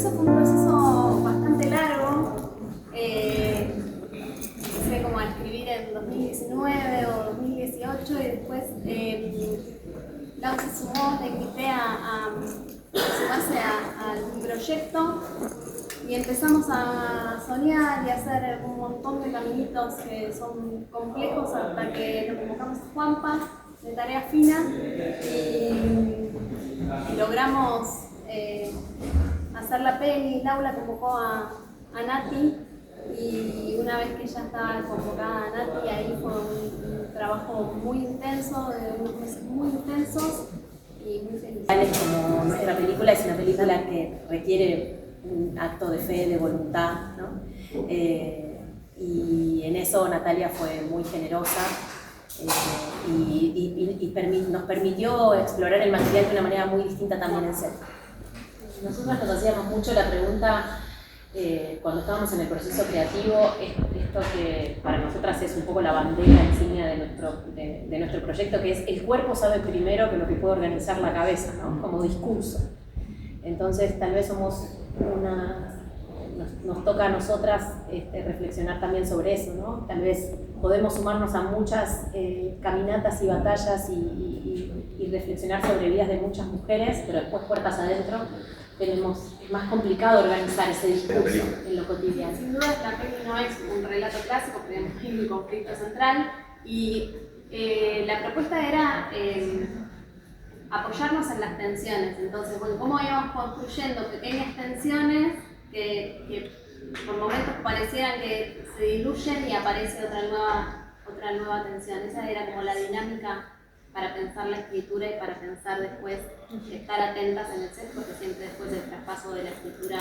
proceso fue un proceso bastante largo. Empecé como a escribir en 2019 o 2018 y después Lau se sumó, le invité a sumarse al proyecto y empezamos a soñar y a hacer un montón de caminitos que son complejos hasta que nos convocamos a Juanpa de Tarea Fina y logramos hacer la peli. Lau la convocó a Nati y una vez que ya estaba convocada a Nati, ahí fue un trabajo muy intenso, de unos meses muy intensos y muy feliz. Como nuestra película es una película que requiere un acto de fe, de voluntad, ¿no? Y en eso Natalia fue muy generosa y nos permitió explorar el material de una manera muy distinta también en set. Nosotros nos hacíamos mucho la pregunta cuando estábamos en el proceso creativo, esto que para nosotras es un poco la bandera insignia de nuestro proyecto, que es el cuerpo sabe primero que lo que puede organizar la cabeza, ¿no? Como discurso. Entonces tal vez nos toca a nosotras reflexionar también sobre eso, ¿no? Tal vez podemos sumarnos a muchas caminatas y batallas y reflexionar sobre vidas de muchas mujeres, pero después puertas adentro es más complicado organizar ese discurso en lo cotidiano. Sin duda la peli no es un relato clásico, pero hay un conflicto central y la propuesta era apoyarnos en las tensiones. Entonces, bueno, cómo íbamos construyendo pequeñas tensiones que por momentos parecieran que se diluyen y aparece otra nueva tensión. Esa era como la dinámica para pensar la escritura y para pensar después estar atentas en el set, porque siempre después del traspaso de la escritura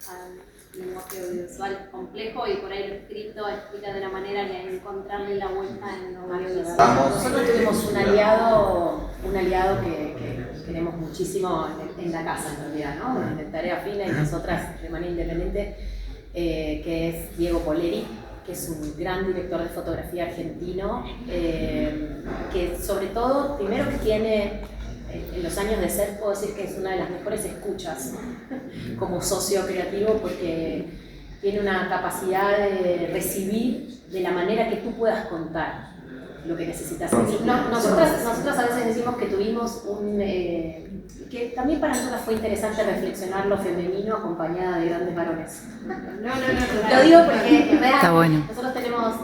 al lenguaje audiovisual es complejo y por ahí lo escrito explica de una manera que encontrarle la vuelta en lo audiovisual. Nosotros tuvimos un aliado que queremos muchísimo en la casa en realidad, ¿no? En Tarea Fina y nosotras de manera independiente, que es Diego Poleri, que es un gran director de fotografía argentino, que sobre todo, primero que tiene, en los años de set puedo decir que es una de las mejores escuchas como socio creativo, porque tiene una capacidad de recibir de la manera que tú puedas contar lo que necesitas. Nosotras a veces decimos que tuvimos que también para nosotras fue interesante reflexionar lo femenino acompañada de grandes varones. No. Lo digo porque en realidad bueno. Nosotros tenemos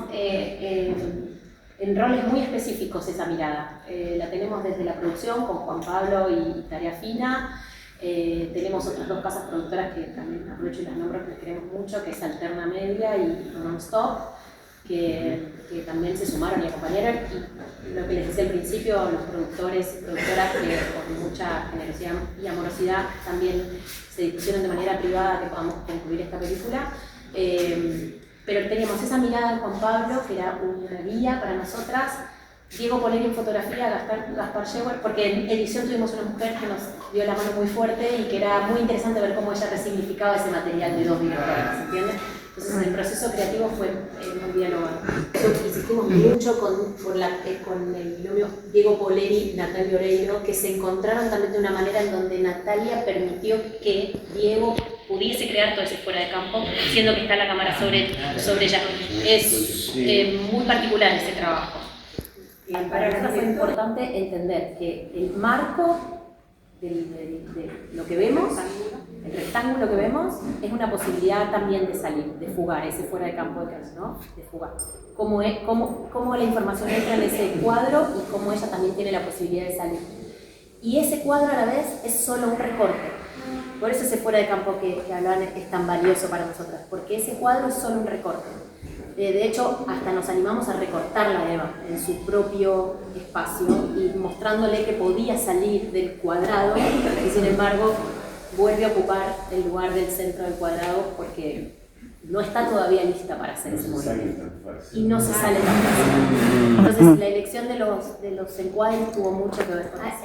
en roles muy específicos esa mirada. La tenemos desde la producción con Juan Pablo y Tarea Fina. Tenemos otras dos casas productoras que también aprovecho y las nombro, que les queremos mucho, que es Alterna Media y Non-Stop, que también se sumaron y acompañaron, y lo que les decía al principio, los productores y productoras que con mucha generosidad y amorosidad también se dispusieron de manera privada que podamos concluir esta película. Pero teníamos esa mirada de Juan Pablo, que era una guía para nosotras, Diego Poleri en fotografía, Gaspar Scheuer, porque en edición tuvimos una mujer que nos dio la mano muy fuerte y que era muy interesante ver cómo ella resignificaba ese material de dos directoras, ¿entiendes? Entonces el proceso creativo fue muy dialogado. Insistimos mucho con el binomio Diego Poleri y Natalia Oreiro, que se encontraron también de una manera en donde Natalia permitió que Diego pudiese crear todo ese fuera de campo, siendo que está la cámara sobre ella. Es muy particular ese trabajo. Para nosotros fue importante entender que el marco de lo que vemos, el rectángulo que vemos, es una posibilidad también de salir, de fugar, ese fuera de campo, ¿no? De fugar. Cómo la información entra en ese cuadro y cómo ella también tiene la posibilidad de salir. Y ese cuadro a la vez es solo un recorte. Por eso ese fuera de campo que hablan es tan valioso para nosotras, porque ese cuadro es solo un recorte. De hecho, hasta nos animamos a recortarla a Eva en su propio espacio y mostrándole que podía salir del cuadrado y sin embargo vuelve a ocupar el lugar del centro del cuadrado porque no está todavía lista para hacer ese movimiento y no se sale tan fácil. Entonces la elección de los encuadres tuvo mucho que ver con eso.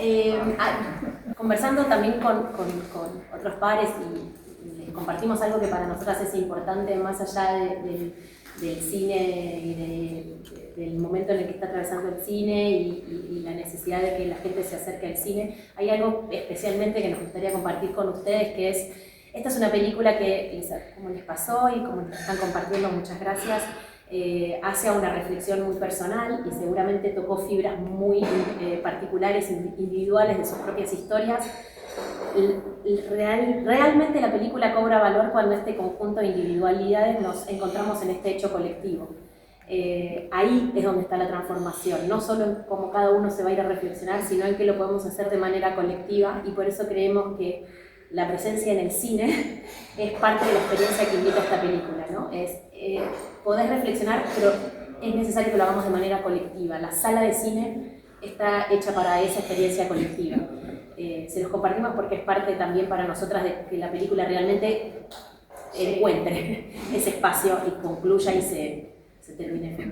Conversando también con otros pares y les compartimos algo que para nosotras es importante más allá del cine y del momento en el que está atravesando el cine y la necesidad de que la gente se acerque al cine. Hay algo especialmente que nos gustaría compartir con ustedes, que es Esta es una película que, como les pasó y como les están compartiendo, muchas gracias, hace una reflexión muy personal y seguramente tocó fibras muy particulares, individuales de sus propias historias. Realmente la película cobra valor cuando este conjunto de individualidades nos encontramos en este hecho colectivo. Ahí es donde está la transformación, no solo en cómo cada uno se va a ir a reflexionar, sino en que lo podemos hacer de manera colectiva, y por eso creemos que la presencia en el cine es parte de la experiencia que invita esta película, ¿no? Poder reflexionar, pero es necesario que lo hagamos de manera colectiva. La sala de cine está hecha para esa experiencia colectiva. Se los compartimos porque es parte también para nosotras de que la película realmente encuentre ese espacio y concluya y se termine.